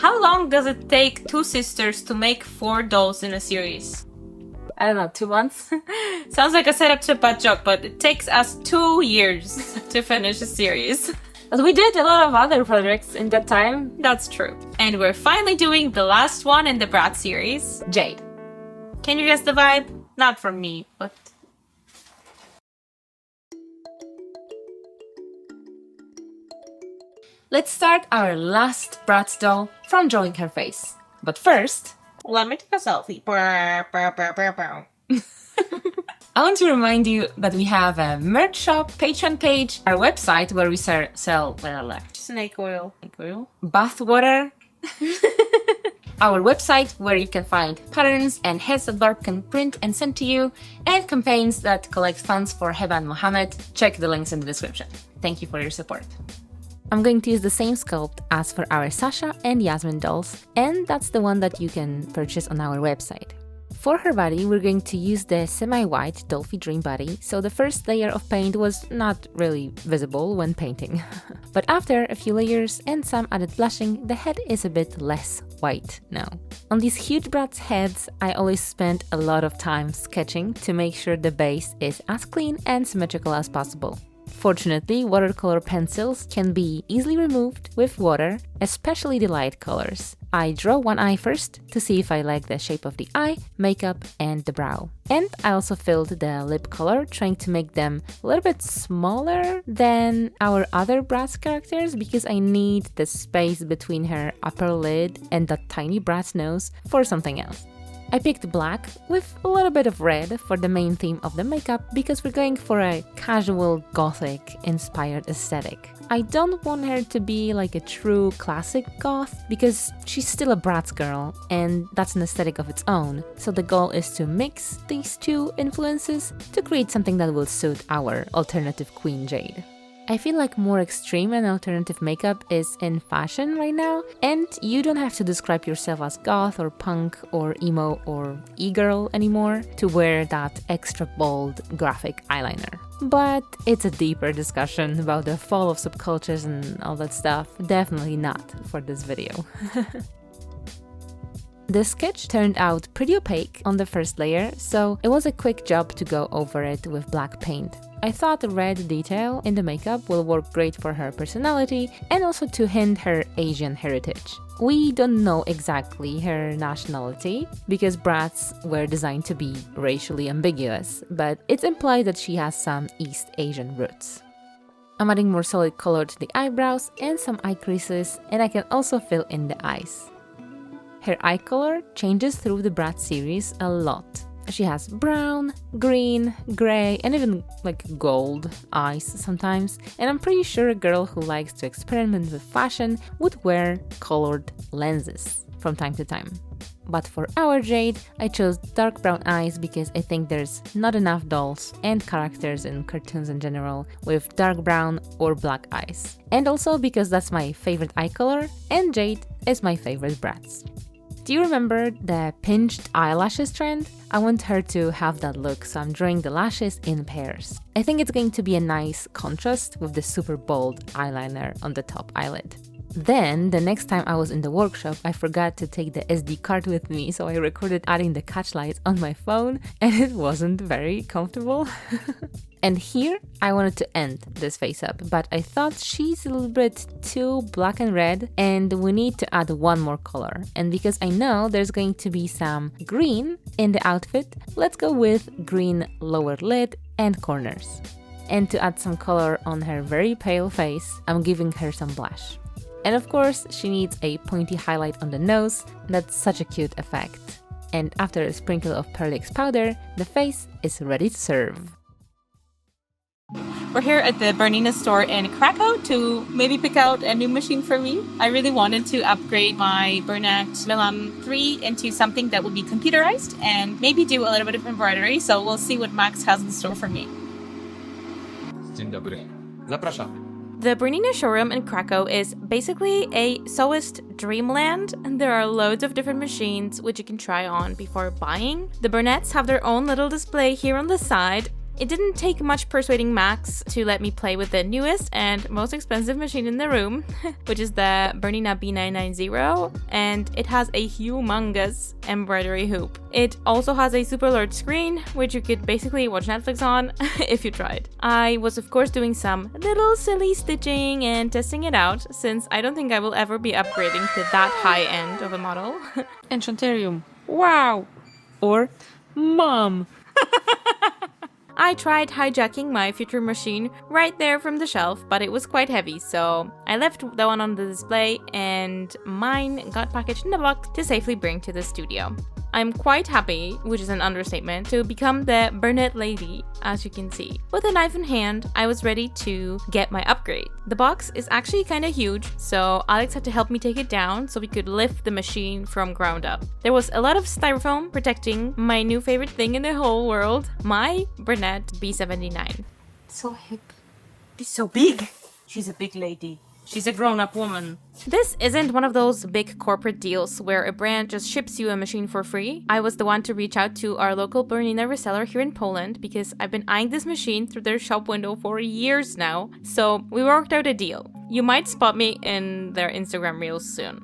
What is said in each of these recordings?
How long does it take two sisters to make 4 dolls in a series? I don't know, 2 months? Sounds like a setup to a bad joke, but it takes us 2 years to finish a series. But we did a lot of other projects in that time. That's true. And we're finally doing the last one in the Bratz series, Jade. Can you guess the vibe? Not from me, but... Let's start our last Bratz doll from drawing her face. But first... let me take a selfie. I want to remind you that we have a merch shop, Patreon page, our website where we sell snake oil, bath water, our website where you can find patterns and heads that Barb can print and send to you, and campaigns that collect funds for Heba and Mohamed. Check the links in the description. Thank you for your support. I'm going to use the same sculpt as for our Sasha and Yasmin dolls, and that's the one that you can purchase on our website. For her body, we're going to use the semi-white Dolphy Dream body, so the first layer of paint was not really visible when painting. But after a few layers and some added blushing, the head is a bit less white now. On these huge Bratz heads, I always spend a lot of time sketching to make sure the base is as clean and symmetrical as possible. Fortunately, watercolor pencils can be easily removed with water, especially the light colors. I draw one eye first to see if I like the shape of the eye, makeup, and the brow. And I also filled the lip color, trying to make them a little bit smaller than our other Bratz characters because I need the space between her upper lid and that tiny Bratz nose for something else. I picked black with a little bit of red for the main theme of the makeup because we're going for a casual gothic inspired aesthetic. I don't want her to be like a true classic goth because she's still a Bratz girl and that's an aesthetic of its own. So the goal is to mix these two influences to create something that will suit our alternative queen Jade. I feel like more extreme and alternative makeup is in fashion right now, and you don't have to describe yourself as goth or punk or emo or e-girl anymore to wear that extra bold graphic eyeliner. But it's a deeper discussion about the fall of subcultures and all that stuff, definitely not for this video. The sketch turned out pretty opaque on the first layer, so it was a quick job to go over it with black paint. I thought the red detail in the makeup will work great for her personality and also to hint her Asian heritage. We don't know exactly her nationality because Bratz were designed to be racially ambiguous, but it's implied that she has some East Asian roots. I'm adding more solid color to the eyebrows and some eye creases, and I can also fill in the eyes. Her eye color changes through the Bratz series a lot. She has brown, green, grey, and even like gold eyes sometimes, and I'm pretty sure a girl who likes to experiment with fashion would wear colored lenses from time to time. But for our Jade, I chose dark brown eyes because I think there's not enough dolls and characters in cartoons in general with dark brown or black eyes. And also because that's my favorite eye color, and Jade is my favorite Bratz. Do you remember the pinched eyelashes trend? I want her to have that look, so I'm drawing the lashes in pairs. I think it's going to be a nice contrast with the super bold eyeliner on the top eyelid. Then, the next time I was in the workshop, I forgot to take the SD card with me, so I recorded adding the catch lights on my phone, and it wasn't very comfortable. And here, I wanted to end this face up, but I thought she's a little bit too black and red, and we need to add one more color. And because I know there's going to be some green in the outfit, let's go with green lower lid and corners. And to add some color on her very pale face, I'm giving her some blush. And of course, she needs a pointy highlight on the nose. That's such a cute effect. And after a sprinkle of Perlix powder, the face is ready to serve. We're here at the Bernina store in Krakow to maybe pick out a new machine for me. I really wanted to upgrade my Bernat Milan 3 into something that would be computerized and maybe do a little bit of embroidery, so we'll see what Max has in store for me. Dzień dobry. Zapraszamy. The Bernina showroom in Krakow is basically a sewist dreamland, and there are loads of different machines which you can try on before buying. The Bernats have their own little display here on the side, It didn't take much persuading Max to let me play with the newest and most expensive machine in the room, which is the Bernina B990, and it has a humongous embroidery hoop. It also has a super large screen, which you could basically watch Netflix on if you tried. I was of course doing some little silly stitching and testing it out, since I don't think I will ever be upgrading to that high end of a model. Enchanterium. Wow. Or Mom. I tried hijacking my future machine right there from the shelf, but it was quite heavy, so I left the one on the display and mine got packaged in a box to safely bring to the studio. I'm quite happy, which is an understatement, to become the Bernette lady, as you can see. With a knife in hand, I was ready to get my upgrade. The box is actually kinda huge, so Alex had to help me take it down so we could lift the machine from ground up. There was a lot of styrofoam protecting my new favorite thing in the whole world, my Bernette B79. So hip. She's so big. She's a big lady. She's a grown-up woman. This isn't one of those big corporate deals where a brand just ships you a machine for free. I was the one to reach out to our local Bernina reseller here in Poland because I've been eyeing this machine through their shop window for years now, so we worked out a deal. You might spot me in their Instagram reels soon.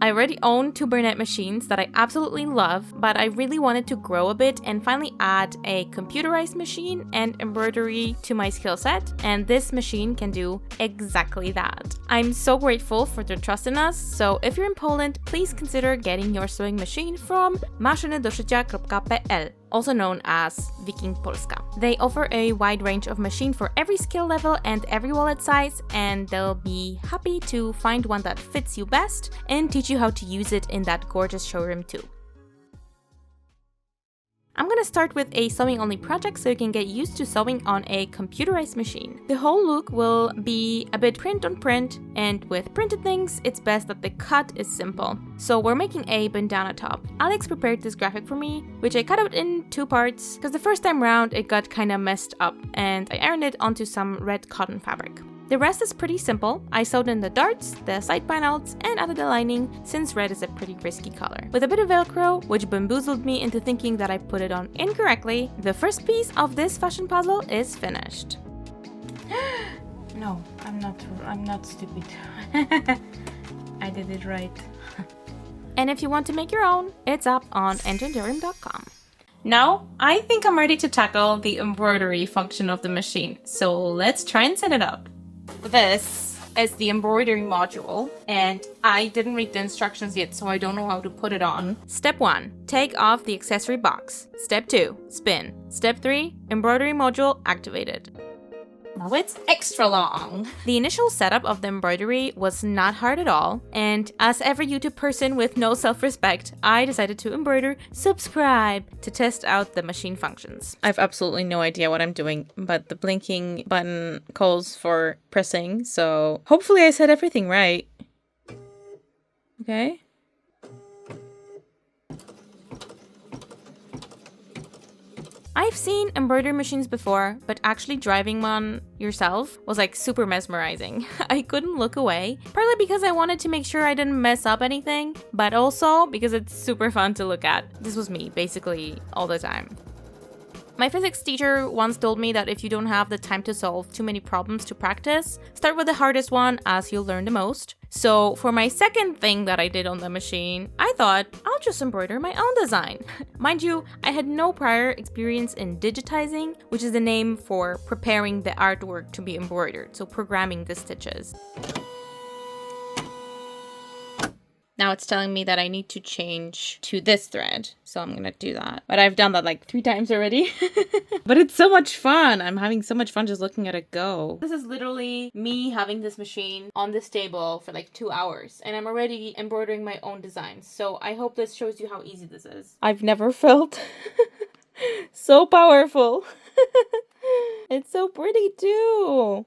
I already own 2 Bernette machines that I absolutely love, but I really wanted to grow a bit and finally add a computerized machine and embroidery to my skill set, and this machine can do exactly that. I'm so grateful for their trust in us, so if you're in Poland, please consider getting your sewing machine from maszynydoszycia.pl, also known as Wiking Polska. They offer a wide range of machine for every skill level and every wallet size, and they'll be happy to find one that fits you best and teach you how to use it in that gorgeous showroom too. I'm gonna start with a sewing only project so you can get used to sewing on a computerized machine. The whole look will be a bit print on print, and with printed things, it's best that the cut is simple. So we're making a bandana top. Alex prepared this graphic for me, which I cut out in 2 parts, because the first time round it got kinda messed up, and I ironed it onto some red cotton fabric. The rest is pretty simple. I sewed in the darts, the side panels, and added the lining, since red is a pretty risky color. With a bit of Velcro, which bamboozled me into thinking that I put it on incorrectly, the first piece of this fashion puzzle is finished. No, I'm not stupid. I did it right. And if you want to make your own, it's up on Enchanterium.com. Now, I think I'm ready to tackle the embroidery function of the machine. So let's try and set it up. This is the embroidery module, and I didn't read the instructions yet, so I don't know how to put it on. Step 1. Take off the accessory box. Step 2. Spin. Step 3. Embroidery module activated. Now it's extra long. The initial setup of the embroidery was not hard at all, and as every YouTube person with no self-respect, I decided to embroider subscribe to test out the machine functions. I have absolutely no idea what I'm doing, but the blinking button calls for pressing, so hopefully I said everything right. Okay. I've seen embroidery machines before, but actually driving one yourself was like super mesmerizing. I couldn't look away, partly because I wanted to make sure I didn't mess up anything, but also because it's super fun to look at. This was me, basically, all the time. My physics teacher once told me that if you don't have the time to solve too many problems to practice, start with the hardest one as you'll learn the most. So for my second thing that I did on the machine, I thought I'll just embroider my own design. Mind you, I had no prior experience in digitizing, which is the name for preparing the artwork to be embroidered, so programming the stitches. Now it's telling me that I need to change to this thread, so I'm gonna do that. But I've done that like 3 times already. But it's so much fun. I'm having so much fun just looking at it go. This is literally me having this machine on this table for like 2 hours, and I'm already embroidering my own designs. So I hope this shows you how easy this is. I've never felt so powerful. It's so pretty too.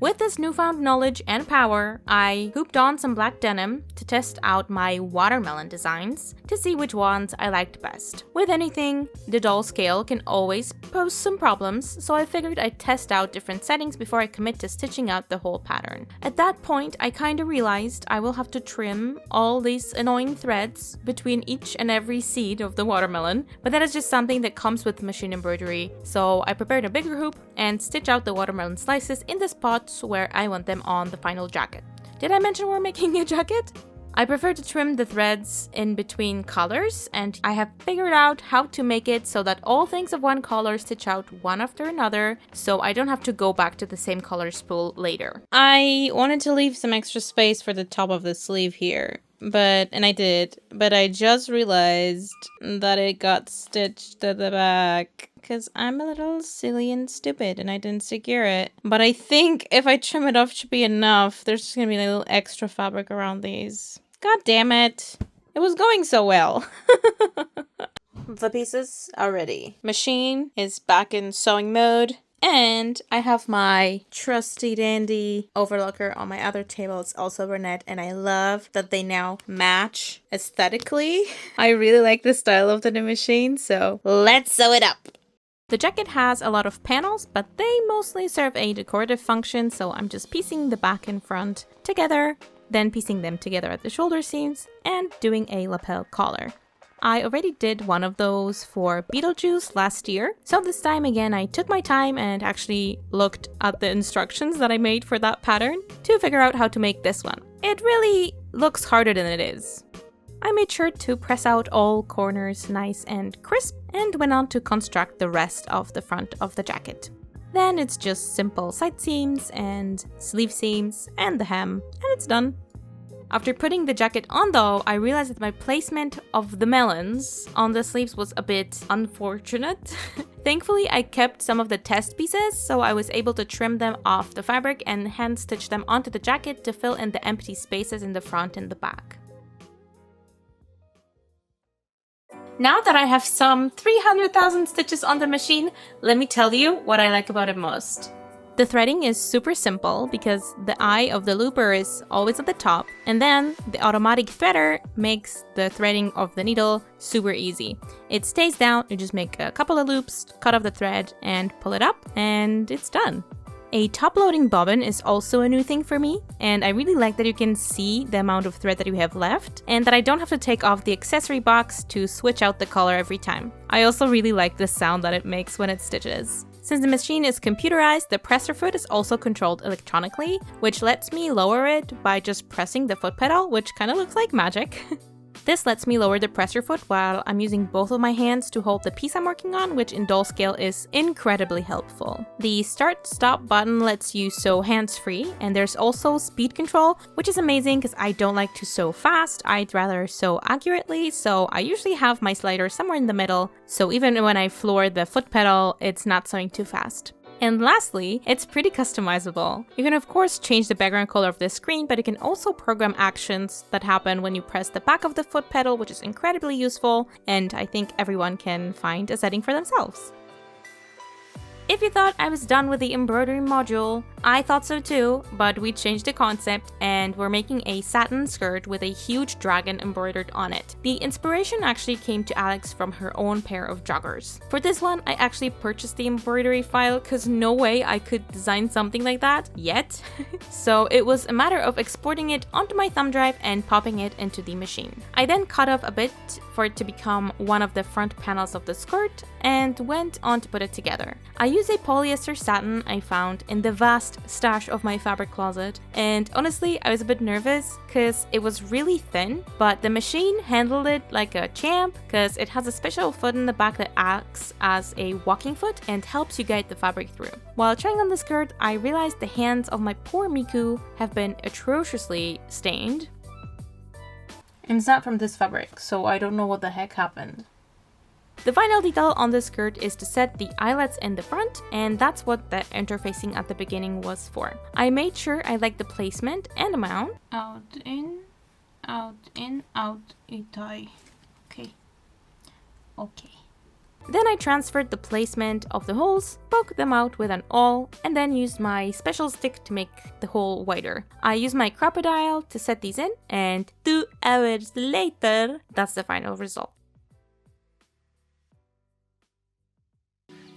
With this newfound knowledge and power, I hooped on some black denim to test out my watermelon designs to see which ones I liked best. With anything, the doll scale can always pose some problems, so I figured I'd test out different settings before I commit to stitching out the whole pattern. At that point, I kinda realized I will have to trim all these annoying threads between each and every seed of the watermelon, but that is just something that comes with machine embroidery, so I prepared a bigger hoop and stitch out the watermelon slices in the spots where I want them on the final jacket. Did I mention we're making a jacket? I prefer to trim the threads in between colors, and I have figured out how to make it so that all things of one color stitch out one after another, so I don't have to go back to the same color spool later. I wanted to leave some extra space for the top of the sleeve here, and I did, but I just realized that it got stitched to the back. Because I'm a little silly and stupid and I didn't secure it. But I think if I trim it off, it should be enough. There's just gonna be a little extra fabric around these. God damn it. It was going so well. The pieces are ready. Machine is back in sewing mode. And I have my trusty dandy overlocker on my other table. It's also brunette, and I love that they now match aesthetically. I really like the style of the new machine, so let's sew it up. The jacket has a lot of panels, but they mostly serve a decorative function, so I'm just piecing the back and front together, then piecing them together at the shoulder seams, and doing a lapel collar. I already did one of those for Beetlejuice last year, so this time again I took my time and actually looked at the instructions that I made for that pattern to figure out how to make this one. It really looks harder than it is. I made sure to press out all corners nice and crisp and went on to construct the rest of the front of the jacket. Then it's just simple side seams and sleeve seams and the hem, and it's done. After putting the jacket on though, I realized that my placement of the melons on the sleeves was a bit unfortunate. Thankfully, I kept some of the test pieces, so I was able to trim them off the fabric and hand stitch them onto the jacket to fill in the empty spaces in the front and the back. Now that I have some 300,000 stitches on the machine, let me tell you what I like about it most. The threading is super simple because the eye of the looper is always at the top, and then the automatic threader makes the threading of the needle super easy. It stays down, you just make a couple of loops, cut off the thread and pull it up, and it's done. A top-loading bobbin is also a new thing for me, and I really like that you can see the amount of thread that you have left, and that I don't have to take off the accessory box to switch out the color every time. I also really like the sound that it makes when it stitches. Since the machine is computerized, the presser foot is also controlled electronically, which lets me lower it by just pressing the foot pedal, which kind of looks like magic. This lets me lower the presser foot while I'm using both of my hands to hold the piece I'm working on, which in doll scale is incredibly helpful. The start-stop button lets you sew hands-free, and there's also speed control, which is amazing because I don't like to sew fast, I'd rather sew accurately, so I usually have my slider somewhere in the middle, so even when I floor the foot pedal, it's not sewing too fast. And lastly, it's pretty customizable. You can of course change the background color of the screen, but you can also program actions that happen when you press the back of the foot pedal, which is incredibly useful, and I think everyone can find a setting for themselves. If you thought I was done with the embroidery module, I thought so too, but we changed the concept and we're making a satin skirt with a huge dragon embroidered on it. The inspiration actually came to Alex from her own pair of joggers. For this one, I actually purchased the embroidery file because no way I could design something like that yet. So it was a matter of exporting it onto my thumb drive and popping it into the machine. I then cut off a bit for it to become one of the front panels of the skirt and went on to put it together. I used a polyester satin I found in the vast stash of my fabric closet, and honestly I was a bit nervous because it was really thin, but the machine handled it like a champ because it has a special foot in the back that acts as a walking foot and helps you guide the fabric through. While trying on the skirt, I realized the hands of my poor Miku have been atrociously stained. And it's not from this fabric, so I don't know what the heck happened. The final detail on the skirt is to set the eyelets in the front, and that's what the interfacing at the beginning was for. I made sure I liked the placement and amount. Out, in, out, in, out, itai. Okay. Then I transferred the placement of the holes, poked them out with an awl, and then used my special stick to make the hole wider. I used my crocodile to set these in, and 2 hours later, that's the final result.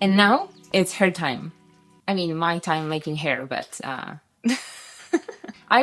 And now it's her time. I mean, my time making hair, but I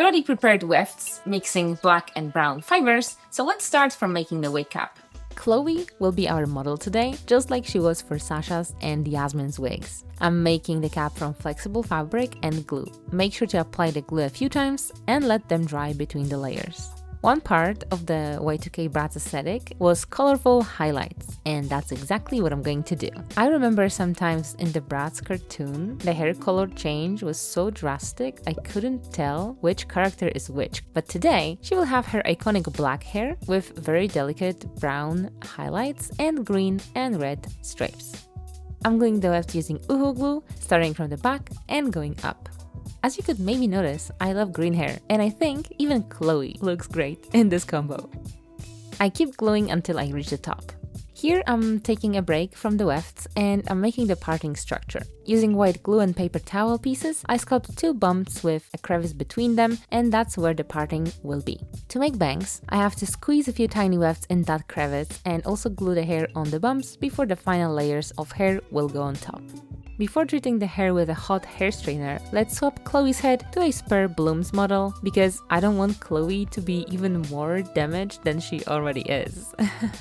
already prepared wefts, mixing black and brown fibers, so let's start from making the wig cap. Chloe will be our model today, just like she was for Sasha's and Yasmin's wigs. I'm making the cap from flexible fabric and glue. Make sure to apply the glue a few times and let them dry between the layers. One part of the Y2K Bratz aesthetic was colorful highlights, and that's exactly what I'm going to do. I remember sometimes in the Bratz cartoon, the hair color change was so drastic I couldn't tell which character is which, but today she will have her iconic black hair with very delicate brown highlights and green and red stripes. I'm gluing the weft using Uhu glue, starting from the back and going up. As you could maybe notice, I love green hair, and I think even Chloe looks great in this combo. I keep gluing until I reach the top. Here I'm taking a break from the wefts and I'm making the parting structure. Using white glue and paper towel pieces, I sculpt 2 bumps with a crevice between them, and that's where the parting will be. To make bangs, I have to squeeze a few tiny wefts in that crevice and also glue the hair on the bumps before the final layers of hair will go on top. Before treating the hair with a hot hair straightener, let's swap Chloe's head to a spare Blooms model because I don't want Chloe to be even more damaged than she already is.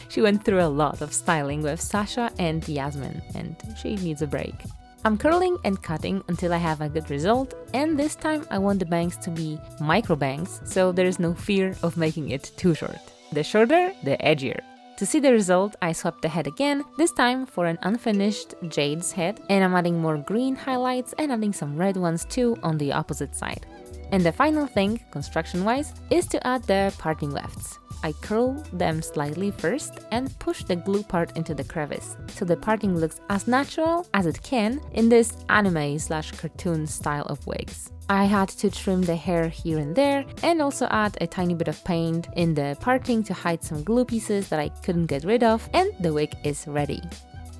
She went through a lot of styling with Sasha and Yasmin, and she needs a break. I'm curling and cutting until I have a good result, and this time I want the bangs to be micro bangs, so there is no fear of making it too short. The shorter, the edgier. To see the result, I swapped the head again, this time for an unfinished Jade's head, and I'm adding more green highlights and adding some red ones too on the opposite side. And the final thing, construction-wise, is to add the parting wefts. I curl them slightly first and push the glue part into the crevice, so the parting looks as natural as it can in this anime/cartoon style of wigs. I had to trim the hair here and there and also add a tiny bit of paint in the parting to hide some glue pieces that I couldn't get rid of, and the wig is ready.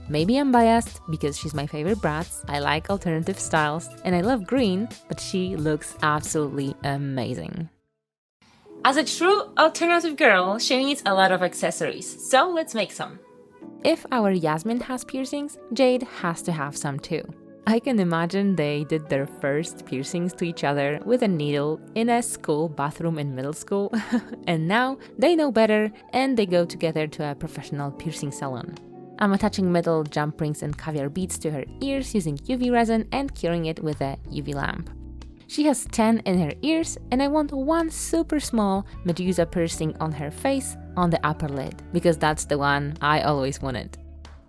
Maybe I'm biased because she's my favorite Bratz, I like alternative styles, and I love green, but she looks absolutely amazing. As a true alternative girl, she needs a lot of accessories, so let's make some. If our Yasmin has piercings, Jade has to have some too. I can imagine they did their first piercings to each other with a needle in a school bathroom in middle school, and now they know better and they go together to a professional piercing salon. I'm attaching metal jump rings and caviar beads to her ears using UV resin and curing it with a UV lamp. She has 10 in her ears, and I want one super small Medusa piercing on her face on the upper lid, because that's the one I always wanted.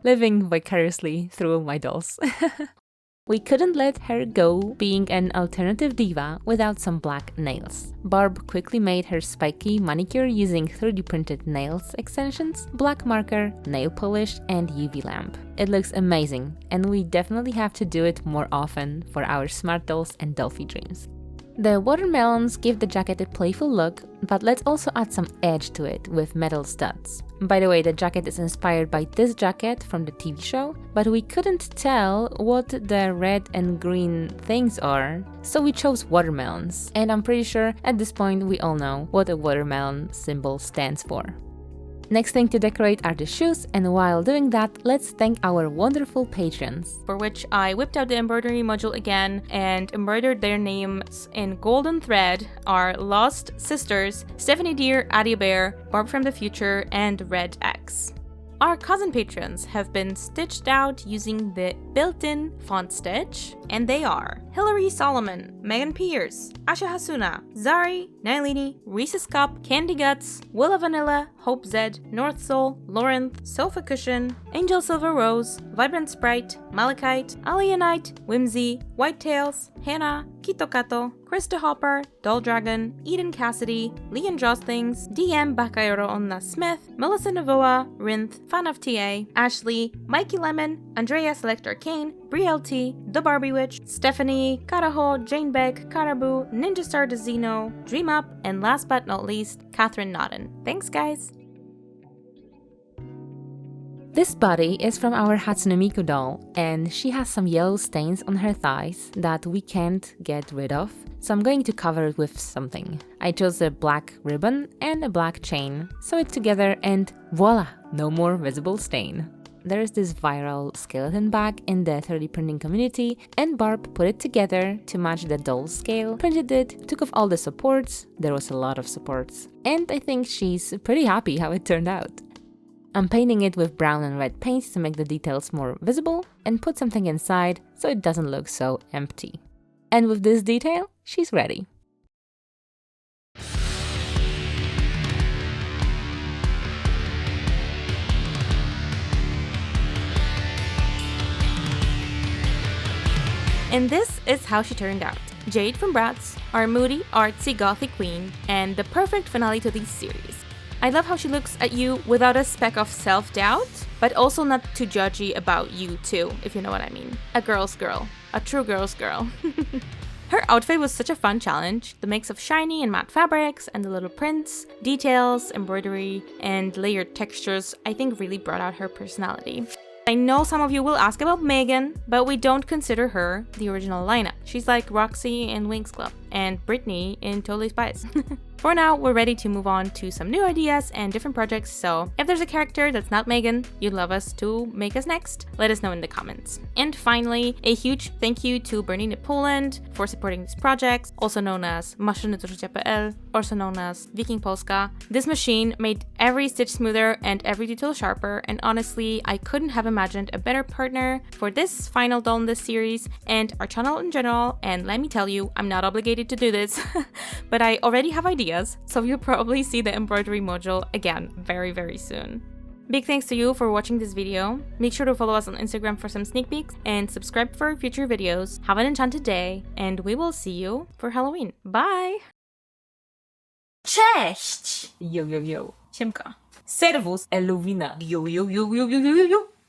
Living vicariously through my dolls. We couldn't let her go being an alternative diva without some black nails. Barb quickly made her spiky manicure using 3D printed nails extensions, black marker, nail polish, and UV lamp. It looks amazing, and we definitely have to do it more often for our smart dolls and Delphi dreams. The watermelons give the jacket a playful look, but let's also add some edge to it with metal studs. By the way, the jacket is inspired by this jacket from the TV show, but we couldn't tell what the red and green things are, so we chose watermelons. And I'm pretty sure at this point we all know what a watermelon symbol stands for. Next thing to decorate are the shoes, and while doing that, let's thank our wonderful patrons. For which I whipped out the embroidery module again and embroidered their names in golden thread, our lost sisters, Stephanie Deer, Adia Bear, Barb from the Future, and Red X. Our cousin patrons have been stitched out using the built-in font stitch, and they are Hilary Solomon, Megan Pierce, Asha Hasuna, Zari, Nailini, Reese's Cup, Candy Guts, Willa Vanilla, Hope Zed, North Soul, Laurenth, Sofa Cushion, Angel Silver Rose, Vibrant Sprite, Malachite, Alienite, Whimsy, Whitetails, Hannah, Kitokato, Krista Hopper, Doll Dragon, Eden Cassidy, Leon Joslings, DM Bakayoro Onna Smith, Melissa Navoa, Rinth, Fan of TA, Ashley, Mikey Lemon, Andrea Select Arcane, Brielle T, The Barbie Witch, Stephanie, Karaho, Jane Beck, Caraboo, Ninja Star Dezino, Dream Up, and last but not least, Catherine Nodden. Thanks, guys! This body is from our Hatsune Miku doll, and she has some yellow stains on her thighs that we can't get rid of, so I'm going to cover it with something. I chose a black ribbon and a black chain, sew it together and voila, no more visible stain. There is this viral skeleton bag in the 3D printing community, and Barb put it together to match the doll scale, printed it, took off all the supports, there was a lot of supports, and I think she's pretty happy how it turned out. I'm painting it with brown and red paints to make the details more visible and put something inside so it doesn't look so empty. And with this detail, she's ready. And this is how she turned out. Jade from Bratz, our moody, artsy, gothic queen, and the perfect finale to this series. I love how she looks at you without a speck of self-doubt, but also not too judgy about you too, if you know what I mean. A girl's girl. A true girl's girl. Her outfit was such a fun challenge. The mix of shiny and matte fabrics and the little prints, details, embroidery, and layered textures I think really brought out her personality. I know some of you will ask about Megan, but we don't consider her the original lineup. She's like Roxy in Winx Club and Brittany in Totally Spies. For now, we're ready to move on to some new ideas and different projects, so if there's a character that's not Megan you'd love us to make us next, let us know in the comments. And finally, a huge thank you to Bernina Poland for supporting this project, also known as maszyny.pl, also known as Wiking Polska. This machine made every stitch smoother and every detail sharper, and honestly, I couldn't have imagined a better partner for this final doll in this series and our channel in general. And let me tell you, I'm not obligated to do this, but I already have ideas, so you'll probably see the embroidery module again very soon. Big thanks to you for watching this video. Make sure to follow us on Instagram for some sneak peeks and subscribe for future videos. Have an enchanted day, and we will see you for Halloween. Bye! Cześć! Yo, yo, yo. Siemka. Serwus, Eluwina. Yo, yo, yo, yo, yo, yo, yo.